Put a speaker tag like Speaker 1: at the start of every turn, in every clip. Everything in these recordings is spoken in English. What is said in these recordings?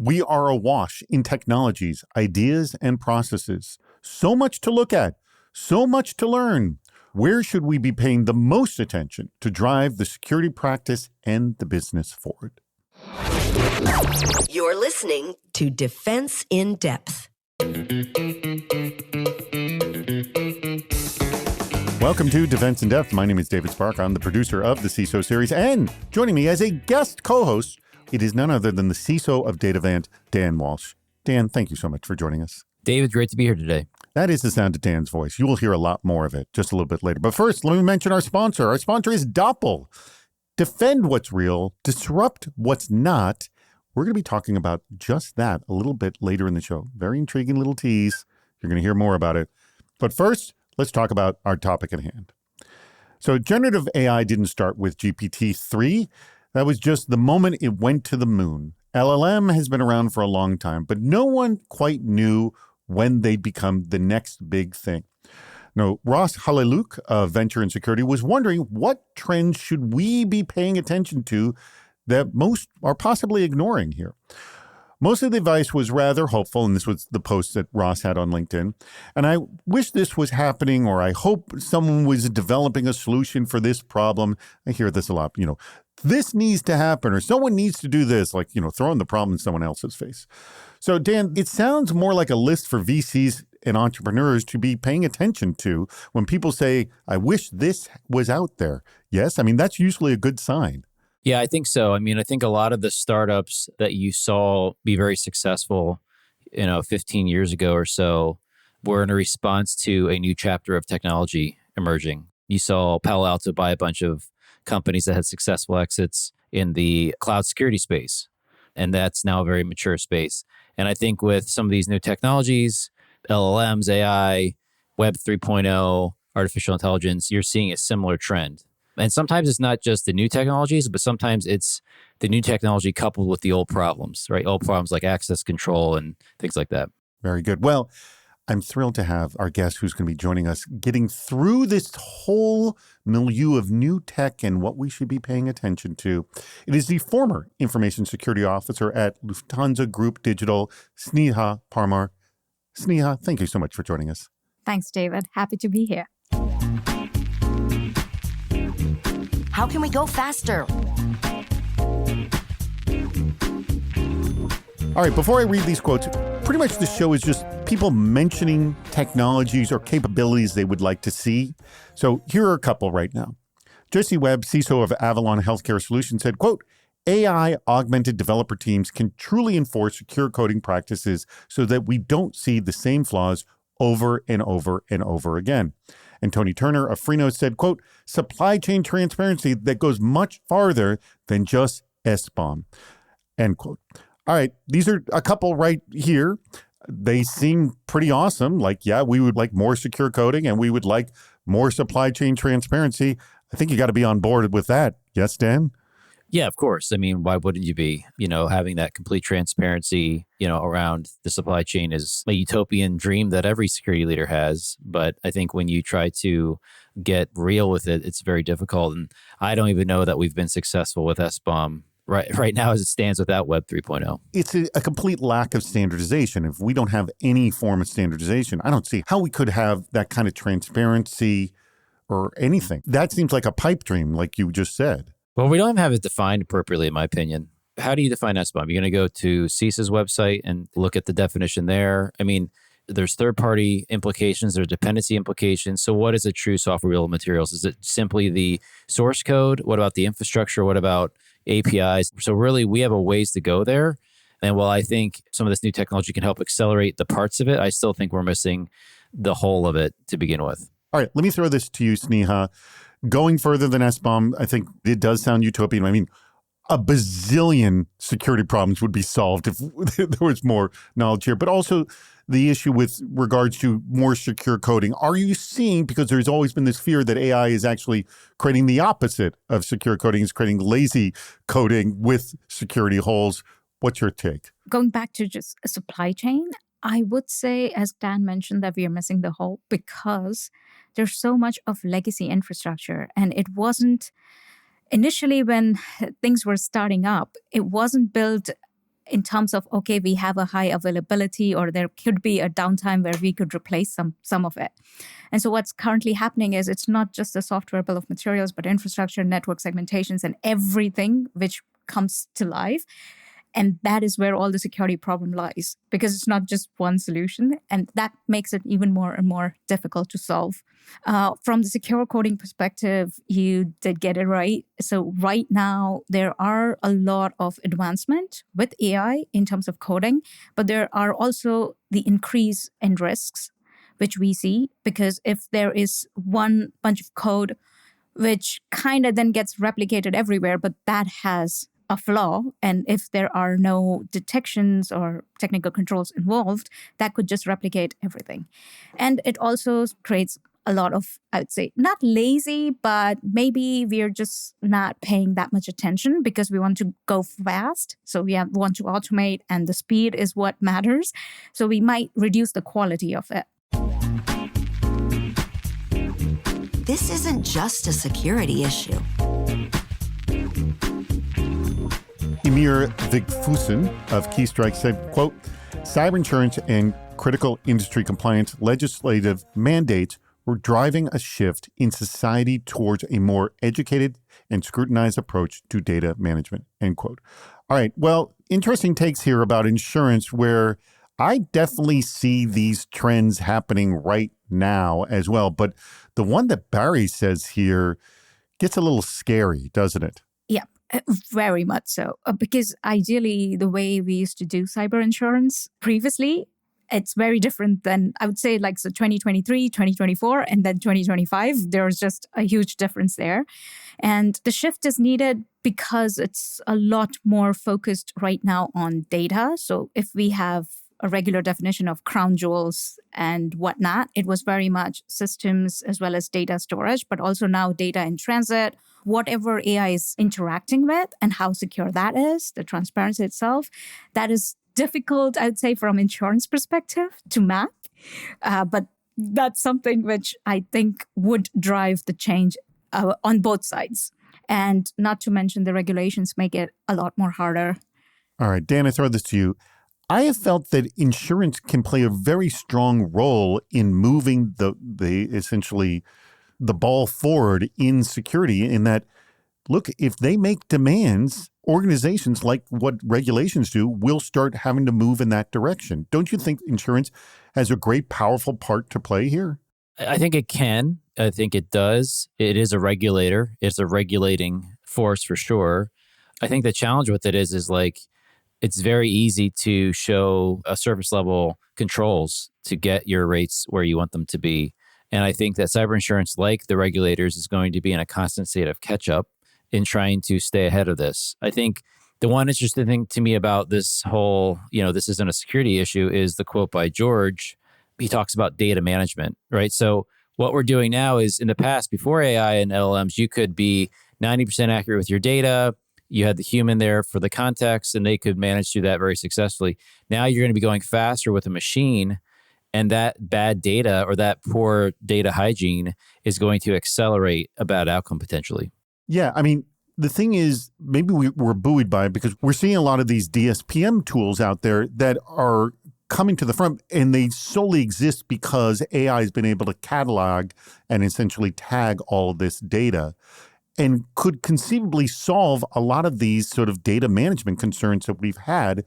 Speaker 1: We are awash in technologies, ideas, and processes. So much to look at, so much to learn. Where should we be paying the most attention to drive the security practice and the business forward?
Speaker 2: You're listening to Defense in Depth.
Speaker 1: Welcome to Defense in Depth. My name is David Spark. I'm the producer of the CISO series, and joining me as a guest co-host, it is none other than the CISO of Datavant, Dan Walsh. Dan, thank you so much for joining us.
Speaker 3: David, great to be here today.
Speaker 1: That is the sound of Dan's voice. You will hear a lot more of it just a little bit later. But first, let me mention our sponsor. Our sponsor is Doppel. Defend what's real, disrupt what's not. We're going to be talking about just that a little bit later in the show. Very intriguing little tease. You're going to hear more about it. But first, let's talk about our topic at hand. So generative AI didn't start with GPT-3. That was just the moment it went to the moon. LLM has been around for a long time, but no one quite knew when they'd become the next big thing. Now, Ross Haliluk of Venture and Security was wondering what trends should we be paying attention to that most are possibly ignoring here. Most of the advice was rather hopeful, and this was the post that Ross had on LinkedIn. And I wish this was happening, or I hope someone was developing a solution for this problem. I hear this a lot, this needs to happen, or someone needs to do this, like, throwing the problem in someone else's face. So, Dan, it sounds more like a list for VCs and entrepreneurs to be paying attention to when people say, I wish this was out there. Yes, that's usually a good sign.
Speaker 3: Yeah, I think so. I think a lot of the startups that you saw be very successful, 15 years ago or so, were in a response to a new chapter of technology emerging. You saw Palo Alto buy a bunch of companies that had successful exits in the cloud security space. And that's now a very mature space. And I think with some of these new technologies, LLMs, AI, Web 3.0, artificial intelligence, you're seeing a similar trend. And sometimes it's not just the new technologies, but sometimes it's the new technology coupled with the old problems, right? Old problems like access control and things like that.
Speaker 1: Very good. Well, I'm thrilled to have our guest who's going to be joining us, getting through this whole milieu of new tech and what we should be paying attention to. It is the former information security officer at Lufthansa Group Digital, Sneha Parmar. Sneha, thank you so much for joining us.
Speaker 4: Thanks, David. Happy to be here.
Speaker 2: How can we go faster?
Speaker 1: All right, before I read these quotes, pretty much the show is just people mentioning technologies or capabilities they would like to see. So here are a couple right now. Jesse Webb, CISO of Avalon Healthcare Solutions, said, quote, AI-augmented developer teams can truly enforce secure coding practices so that we don't see the same flaws over and over and over again. And Tony Turner of Freenode said, quote, supply chain transparency that goes much farther than just SBOM, end quote. All right, these are a couple right here. They seem pretty awesome. Like, yeah, we would like more secure coding and we would like more supply chain transparency. I think you got to be on board with that. Yes, Dan?
Speaker 3: Yeah, of course. Why wouldn't you be? Having that complete transparency, around the supply chain is a utopian dream that every security leader has. But I think when you try to get real with it, it's very difficult. And I don't even know that we've been successful with SBOM right now as it stands without Web 3.0.
Speaker 1: It's a complete lack of standardization. If we don't have any form of standardization, I don't see how we could have that kind of transparency or anything. That seems like a pipe dream, like you just said.
Speaker 3: Well, we don't have it defined appropriately, in my opinion. How do you define SBOM? You're going to go to CISA's website and look at the definition there. There's third-party implications, there's dependency implications. So what is a true software bill of materials? Is it simply the source code? What about the infrastructure? What about APIs? So really, we have a ways to go there. And while I think some of this new technology can help accelerate the parts of it, I still think we're missing the whole of it to begin with.
Speaker 1: All right, let me throw this to you, Sneha. Going further than SBOM, I think it does sound utopian. A bazillion security problems would be solved if there was more knowledge here. But also the issue with regards to more secure coding. Are you seeing, because there's always been this fear that AI is actually creating the opposite of secure coding, is creating lazy coding with security holes. What's your take?
Speaker 4: Going back to just a supply chain, I would say, as Dan mentioned, that we are missing the whole because there's so much of legacy infrastructure. And it wasn't, initially when things were starting up, it wasn't built in terms of, okay, we have a high availability or there could be a downtime where we could replace some of it. And so what's currently happening is it's not just the software bill of materials, but infrastructure, network segmentations, and everything which comes to life. And that is where all the security problem lies, because it's not just one solution. And that makes it even more and more difficult to solve. From the secure coding perspective, you did get it right. So right now, there are a lot of advancement with AI in terms of coding, but there are also the increase in risks, which we see, because if there is one bunch of code which kind of then gets replicated everywhere, but that has a flaw, and if there are no detections or technical controls involved, that could just replicate everything. And it also creates a lot of, I would say, not lazy, but maybe we're just not paying that much attention because we want to go fast. So we want to automate, and the speed is what matters. So we might reduce the quality of it.
Speaker 2: This isn't just a security issue.
Speaker 1: Emir Vigfusen of Keystrike said, quote, cyber insurance and critical industry compliance legislative mandates were driving a shift in society towards a more educated and scrutinized approach to data management, end quote. All right. Well, interesting takes here about insurance, where I definitely see these trends happening right now as well. But the one that Barry says here gets a little scary, doesn't it?
Speaker 4: Yeah, very much so. Because ideally, the way we used to do cyber insurance previously, it's very different than, I would say, like, so 2023, 2024, and then 2025. There's just a huge difference there. And the shift is needed because it's a lot more focused right now on data. So if we have a regular definition of crown jewels and whatnot, it was very much systems as well as data storage, but also now data in transit, whatever AI is interacting with and how secure that is, the transparency itself, that is difficult, I would say, from insurance perspective to map. But that's something which I think would drive the change on both sides. And not to mention the regulations make it a lot more harder.
Speaker 1: All right, Dan, I throw this to you. I have felt that insurance can play a very strong role in moving the essentially the ball forward in security, in that, look, if they make demands, organizations, like what regulations do, will start having to move in that direction. Don't you think insurance has a great, powerful part to play here?
Speaker 3: I think it can. I think it does. It is a regulator. It's a regulating force for sure. I think the challenge with it is like, it's very easy to show a surface level controls to get your rates where you want them to be. And I think that cyber insurance, like the regulators, is going to be in a constant state of catch up in trying to stay ahead of this. I think the one interesting thing to me about this whole, this isn't a security issue, is the quote by George. He talks about data management, right? So what we're doing now is, in the past, before AI and LLMs, you could be 90% accurate with your data. You had the human there for the context, and they could manage to do that very successfully. Now you're going to be going faster with a machine, and that bad data or that poor data hygiene is going to accelerate a bad outcome potentially.
Speaker 1: Yeah, I mean, the thing is, maybe we're buoyed by it because we're seeing a lot of these DSPM tools out there that are coming to the front, and they solely exist because AI has been able to catalog and essentially tag all of this data, and could conceivably solve a lot of these sort of data management concerns that we've had.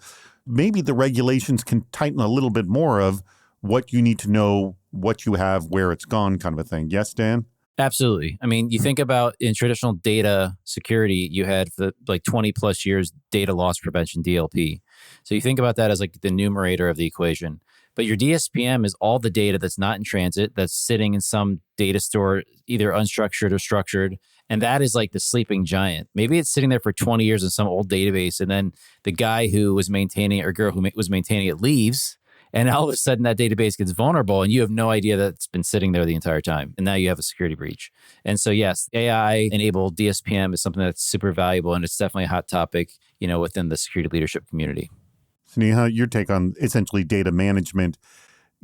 Speaker 1: Maybe the regulations can tighten a little bit more of what you need to know, what you have, where it's gone, kind of a thing. Yes, Dan?
Speaker 3: Absolutely. I mean, you think about in traditional data security, you had for like 20 plus years data loss prevention, DLP. So you think about that as like the numerator of the equation. But your DSPM is all the data that's not in transit, that's sitting in some data store, either unstructured or structured. And that is like the sleeping giant. Maybe it's sitting there for 20 years in some old database, and then the guy who was maintaining it, or girl who was maintaining it, leaves. And all of a sudden that database gets vulnerable, and you have no idea that it's been sitting there the entire time. And now you have a security breach. And so, yes, AI-enabled DSPM is something that's super valuable, and it's definitely a hot topic, within the security leadership community.
Speaker 1: Sneha, your take on essentially data management,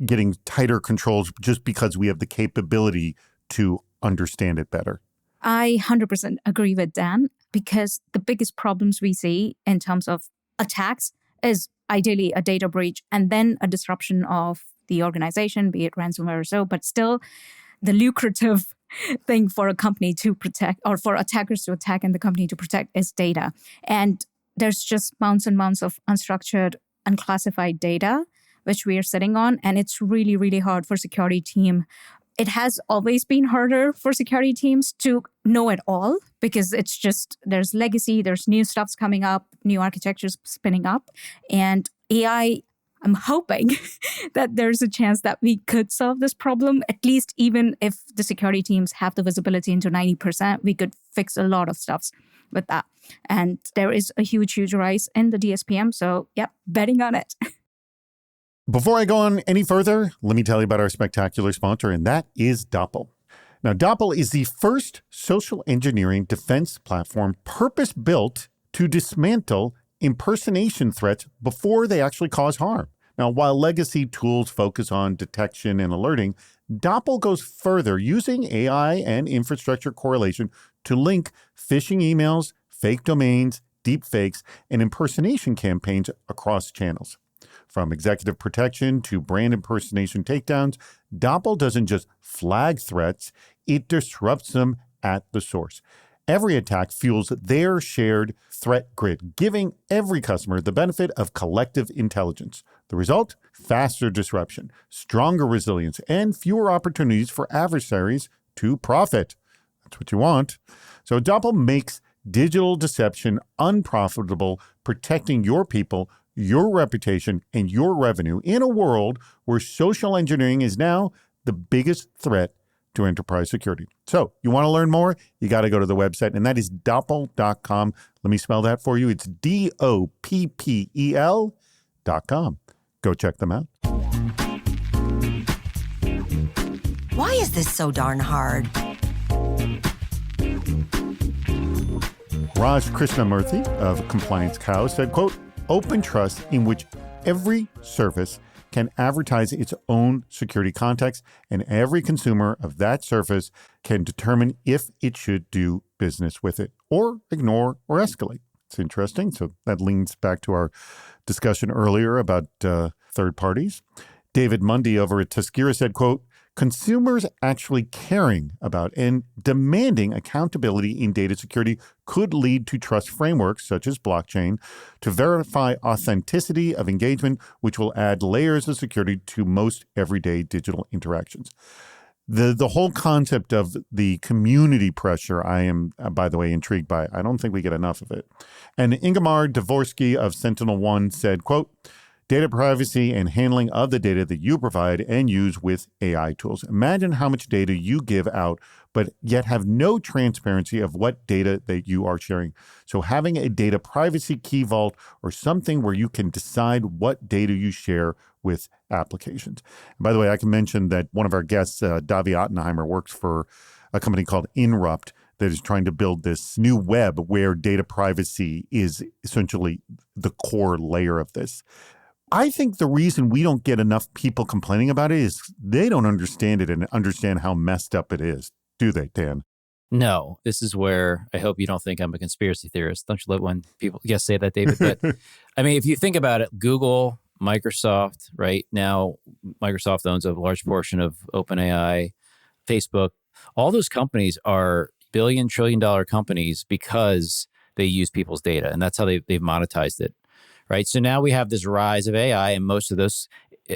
Speaker 1: getting tighter controls just because we have the capability to understand it better.
Speaker 4: I 100% agree with Dan, because the biggest problems we see in terms of attacks is ideally a data breach and then a disruption of the organization, be it ransomware or so, but still the lucrative thing for a company to protect or for attackers to attack and the company to protect is data. And there's just mounts and mounts of unstructured, unclassified data, which we are sitting on. And it's really, really hard for security team. It has always been harder for security teams to know it all because it's just, there's legacy, there's new stuff's coming up, new architectures spinning up. And AI, I'm hoping that there's a chance that we could solve this problem. At least even if the security teams have the visibility into 90%, we could fix a lot of stuffs with that. And there is a huge, huge rise in the DSPM. So, yep, betting on it.
Speaker 1: Before I go on any further, let me tell you about our spectacular sponsor, and that is Doppel. Now, Doppel is the first social engineering defense platform purpose-built to dismantle impersonation threats before they actually cause harm. Now, while legacy tools focus on detection and alerting, Doppel goes further using AI and infrastructure correlation to link phishing emails, fake domains, deepfakes, and impersonation campaigns across channels. From executive protection to brand impersonation takedowns, Doppel doesn't just flag threats, it disrupts them at the source. Every attack fuels their shared threat grid, giving every customer the benefit of collective intelligence. The result? Faster disruption, stronger resilience, and fewer opportunities for adversaries to profit. That's what you want. So Doppel makes digital deception unprofitable, protecting your people, your reputation, and your revenue in a world where social engineering is now the biggest threat to enterprise security. So you want to learn more? You got to go to the website, and that is doppel.com. Let me spell that for you. It's DOPPEL.com. Go check them out.
Speaker 2: Why is this so darn hard?
Speaker 1: Raj Krishnamurthy of Compliance Cow said, quote, open trust in which every service can advertise its own security context, and every consumer of that service can determine if it should do business with it or ignore or escalate. It's interesting. So that leans back to our discussion earlier about third parties. David Mundy over at Tuskira said, quote, consumers actually caring about and demanding accountability in data security could lead to trust frameworks such as blockchain to verify authenticity of engagement, which will add layers of security to most everyday digital interactions. The whole concept of the community pressure, I am, by the way, intrigued by. I don't think we get enough of it. And Ingemar Dvorsky of SentinelOne said, quote, data privacy and handling of the data that you provide and use with AI tools. Imagine how much data you give out, but yet have no transparency of what data that you are sharing. So having a data privacy key vault or something where you can decide what data you share with applications. And by the way, I can mention that one of our guests, Davi Ottenheimer, works for a company called Inrupt that is trying to build this new web where data privacy is essentially the core layer of this. I think the reason we don't get enough people complaining about it is they don't understand it and understand how messed up it is. Do they, Dan?
Speaker 3: No, this is where I hope you don't think I'm a conspiracy theorist. Don't you let when people say that, David? But I mean, if you think about it, Google, Microsoft, right now, Microsoft owns a large portion of OpenAI, Facebook. All those companies are billion, $trillion companies because they use people's data. And that's how they've monetized it. Right. So now we have this rise of AI, and most of those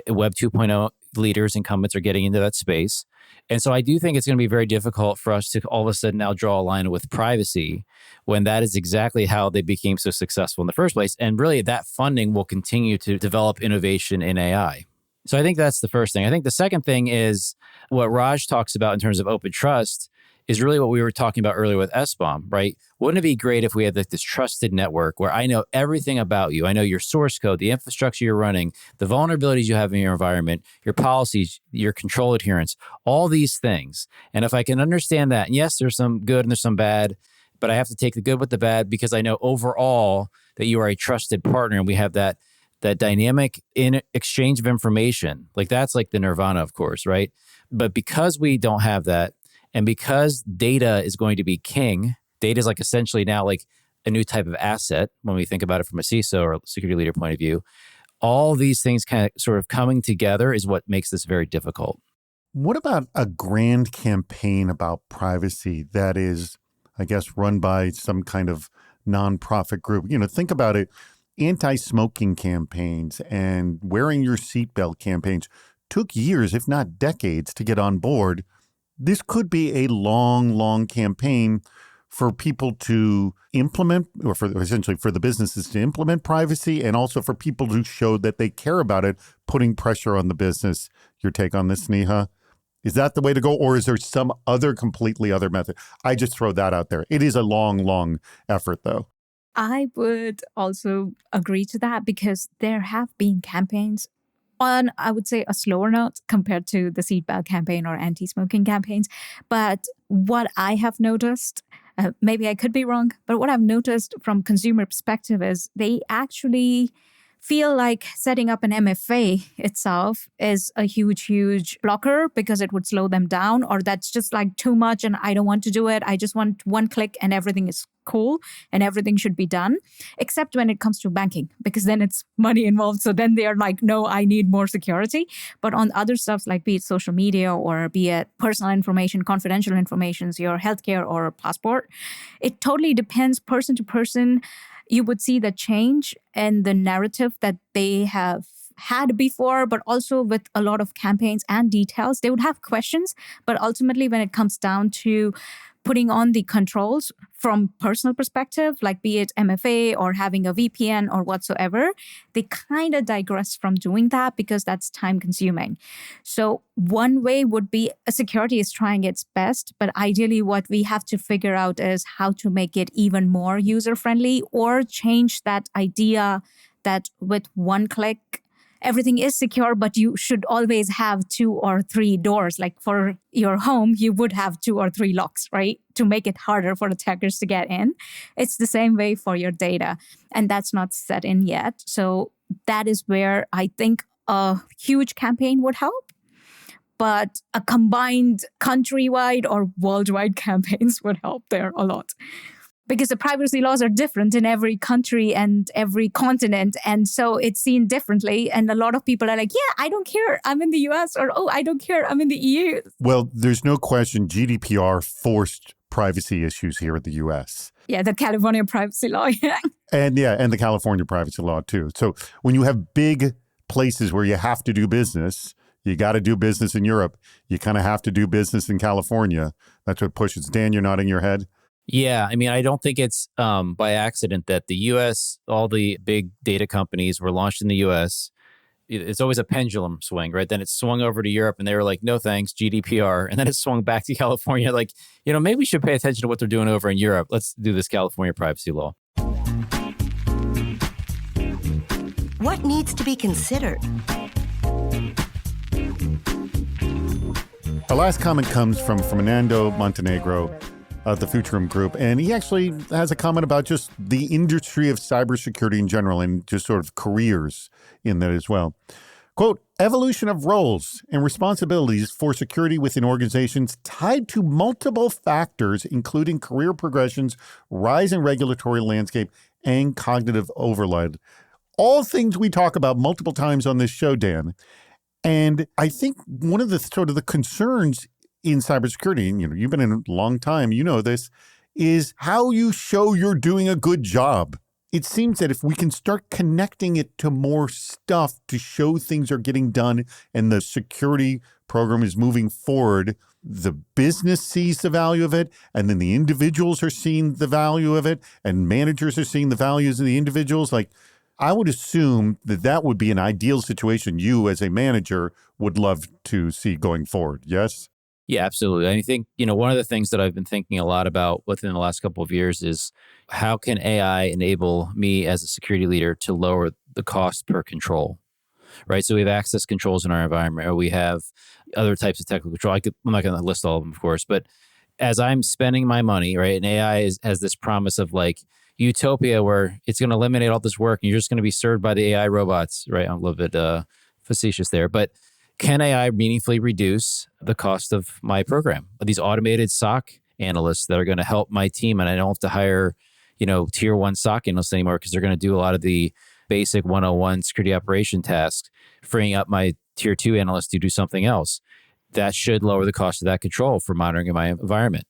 Speaker 3: Web 2.0 leaders, incumbents are getting into that space. And so I do think it's going to be very difficult for us to all of a sudden now draw a line with privacy when that is exactly how they became so successful in the first place. And really that funding will continue to develop innovation in AI. So I think that's the first thing. I think the second thing is what Raj talks about in terms of open trust is really what we were talking about earlier with SBOM, right? Wouldn't it be great if we had this trusted network where I know everything about you? I know your source code, the infrastructure you're running, the vulnerabilities you have in your environment, your policies, your control adherence, all these things. And if I can understand that, and yes, there's some good and there's some bad, but I have to take the good with the bad because I know overall that you are a trusted partner and we have that dynamic in exchange of information. Like that's like the nirvana, of course, right? But because we don't have that, and because data is going to be king, data is like essentially now like a new type of asset when we think about it from a CISO or security leader point of view. All these things kind of sort of coming together is what makes this very difficult.
Speaker 1: What about a grand campaign about privacy that is, I guess, run by some kind of nonprofit group? Think about it. Anti-smoking campaigns and wearing your seatbelt campaigns took years, if not decades, to get on board. This could be a long, long campaign for people to implement, or essentially for the businesses to implement privacy, and also for people to show that they care about it, putting pressure on the business. Your take on this, Neha? Is that the way to go, or is there some completely other method? I just throw that out there. It is a long, long effort, though.
Speaker 4: I would also agree to that because there have been campaigns on, I would say, a slower note compared to the seatbelt campaign or anti-smoking campaigns. But what I have noticed, maybe I could be wrong, but what I've noticed from consumer perspective is they actually feel like setting up an MFA itself is a huge blocker because it would slow them down, or that's just like too much and I don't want to do it. I just want one click and everything is cool and everything should be done, except when it comes to banking, because then it's money involved. So then they're like, no, I need more security. But on other stuff, like be it social media or be it personal information, confidential information, your healthcare or passport, it totally depends person to person. You would see the change in the narrative that they have had before, but also with a lot of campaigns and details. They would have questions, but ultimately when it comes down to putting on the controls from personal perspective, like be it MFA or having a VPN or whatsoever, they kind of digress from doing that because that's time consuming. So one way would be security is trying its best, but ideally what we have to figure out is how to make it even more user friendly or change that idea that with one click, everything is secure, but you should always have 2 or 3 doors. Like for your home, you would have 2 or 3 locks, right? To make it harder for attackers to get in. It's the same way for your data. And that's not set in yet. So that is where I think a huge campaign would help. But a combined countrywide or worldwide campaigns would help there a lot. Because the privacy laws are different in every country and every continent. And so it's seen differently. And a lot of people are like, yeah, I don't care. I'm in the US, or, oh, I don't care. I'm in the EU.
Speaker 1: Well, there's no question GDPR forced privacy issues here in the US.
Speaker 4: Yeah, the California privacy law.
Speaker 1: And the California privacy law too. So when you have big places where you have to do business, you got to do business in Europe, you kind of have to do business in California. That's what pushes. Dan, you're nodding your head.
Speaker 3: Yeah, I mean, I don't think it's by accident that the U.S., all the big data companies were launched in the U.S. It's always a pendulum swing, right? Then it swung over to Europe and they were like, no thanks, GDPR. And then it swung back to California like, maybe we should pay attention to what they're doing over in Europe. Let's do this California privacy law.
Speaker 2: What needs to be considered?
Speaker 1: Our last comment comes from Fernando Montenegro of the Futurum Group. And he actually has a comment about just the industry of cybersecurity in general and just sort of careers in that as well. Quote, evolution of roles and responsibilities for security within organizations tied to multiple factors, including career progressions, rise in regulatory landscape, and cognitive overload. All things we talk about multiple times on this show, Dan. And I think one of the sort of the concerns in cybersecurity, and you've been in a long time, this, is how you show you're doing a good job. It seems that if we can start connecting it to more stuff to show things are getting done and the security program is moving forward, the business sees the value of it, and then the individuals are seeing the value of it, and managers are seeing the values of the individuals. Like, I would assume that would be an ideal situation you as a manager would love to see going forward. Yes?
Speaker 3: Yeah, absolutely. I think, one of the things that I've been thinking a lot about within the last couple of years is how can AI enable me as a security leader to lower the cost per control, right? So we have access controls in our environment, or we have other types of technical control. I'm not going to list all of them, of course, but as I'm spending my money, right, and AI has this promise of like utopia where it's going to eliminate all this work and you're just going to be served by the AI robots, right? I'm a little bit facetious there, but can AI meaningfully reduce the cost of my program? These automated SOC analysts that are going to help my team, and I don't have to hire, tier one SOC analysts anymore because they're going to do a lot of the basic 101 security operation tasks, freeing up my tier two analysts to do something else. That should lower the cost of that control for monitoring in my environment.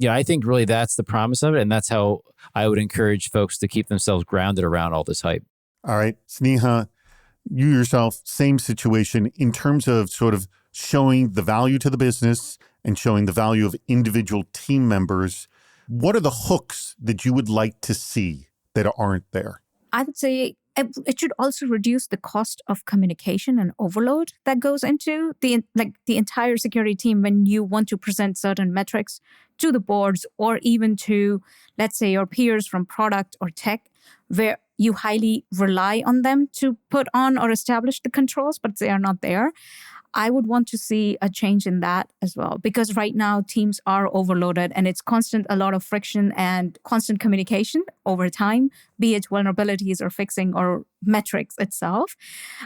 Speaker 3: I think really that's the promise of it. And that's how I would encourage folks to keep themselves grounded around all this hype.
Speaker 1: All right, Sneha, you yourself, same situation in terms of sort of showing the value to the business and showing the value of individual team members. What are the hooks that you would like to see that aren't there?
Speaker 4: I would say it should also reduce the cost of communication and overload that goes into the entire security team when you want to present certain metrics to the boards or even to, let's say, your peers from product or tech, where you highly rely on them to put on or establish the controls, but they are not there. I would want to see a change in that as well, because right now teams are overloaded and it's a lot of friction and constant communication over time, be it vulnerabilities or fixing or metrics itself.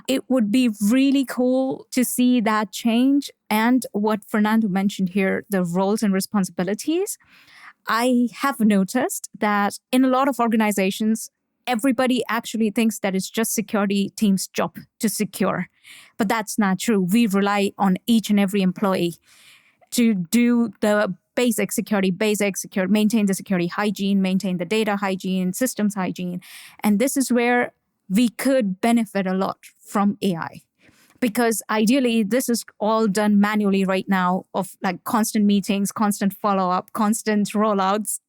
Speaker 4: It would be really cool to see that change. And what Fernando mentioned here, the roles and responsibilities. I have noticed that in a lot of organizations, everybody actually thinks that it's just security team's job to secure. But that's not true. We rely on each and every employee to do the basic security, maintain the security hygiene, maintain the data hygiene, systems hygiene. And this is where we could benefit a lot from AI. Because ideally, this is all done manually right now of constant meetings, constant follow-up, constant rollouts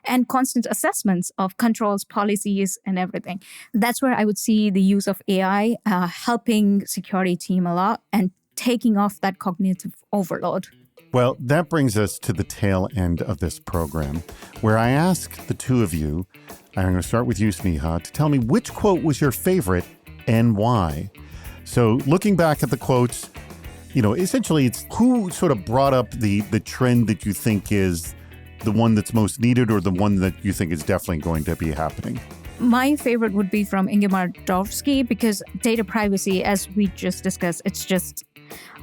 Speaker 4: and constant assessments of controls, policies, and everything. That's where I would see the use of AI helping security team a lot and taking off that cognitive overload.
Speaker 1: Well, that brings us to the tail end of this program, where I ask the two of you, I'm going to start with you, Sneha, to tell me which quote was your favorite and why. So looking back at the quotes, essentially it's who sort of brought up the trend that you think is the one that's most needed or the one that you think is definitely going to be happening?
Speaker 4: My favorite would be from Ingemar Dovsky, because data privacy, as we just discussed, it's just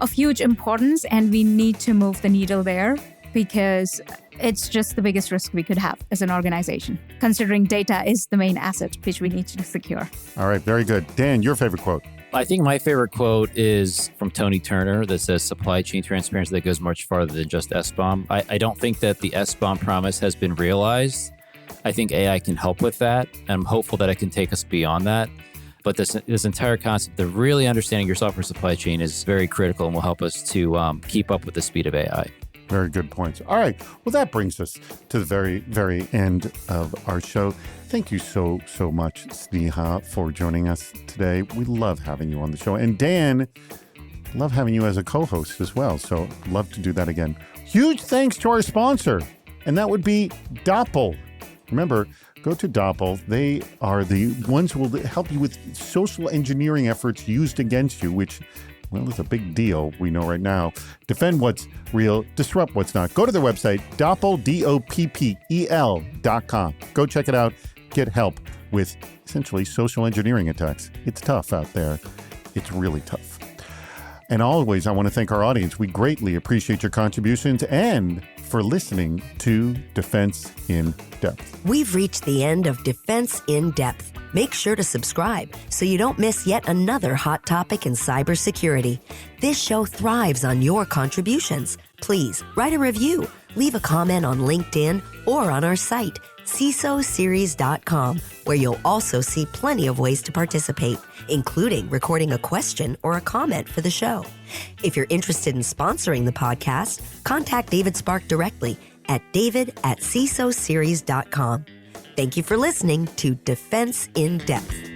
Speaker 4: of huge importance and we need to move the needle there because it's just the biggest risk we could have as an organization, considering data is the main asset which we need to secure.
Speaker 1: All right, very good. Dan, your favorite quote?
Speaker 3: I think my favorite quote is from Tony Turner that says supply chain transparency that goes much farther than just SBOM. I don't think that the SBOM promise has been realized. I think AI can help with that. And I'm hopeful that it can take us beyond that. But this entire concept of really understanding your software supply chain is very critical and will help us to keep up with the speed of AI.
Speaker 1: Very good points. All right. Well, that brings us to the very, very end of our show. Thank you so much, Sneha, for joining us today. We love having you on the show. And Dan, love having you as a co-host as well. So love to do that again. Huge thanks to our sponsor, and that would be Doppel. Remember, go to Doppel. They are the ones who will help you with social engineering efforts used against you, which, well, it's a big deal, we know right now. Defend what's real, disrupt what's not. Go to their website, Doppel, Doppel.com. Go check it out. Get help with essentially social engineering attacks. It's tough out there. It's really tough. And always, I want to thank our audience. We greatly appreciate your contributions and for listening to Defense in Depth.
Speaker 2: We've reached the end of Defense in Depth. Make sure to subscribe so you don't miss yet another hot topic in cybersecurity. This show thrives on your contributions. Please write a review, leave a comment on LinkedIn or on our site, CISOseries.com, where you'll also see plenty of ways to participate, including recording a question or a comment for the show. If you're interested in sponsoring the podcast, contact David Spark directly at david@CISOseries.com. Thank you for listening to Defense in Depth.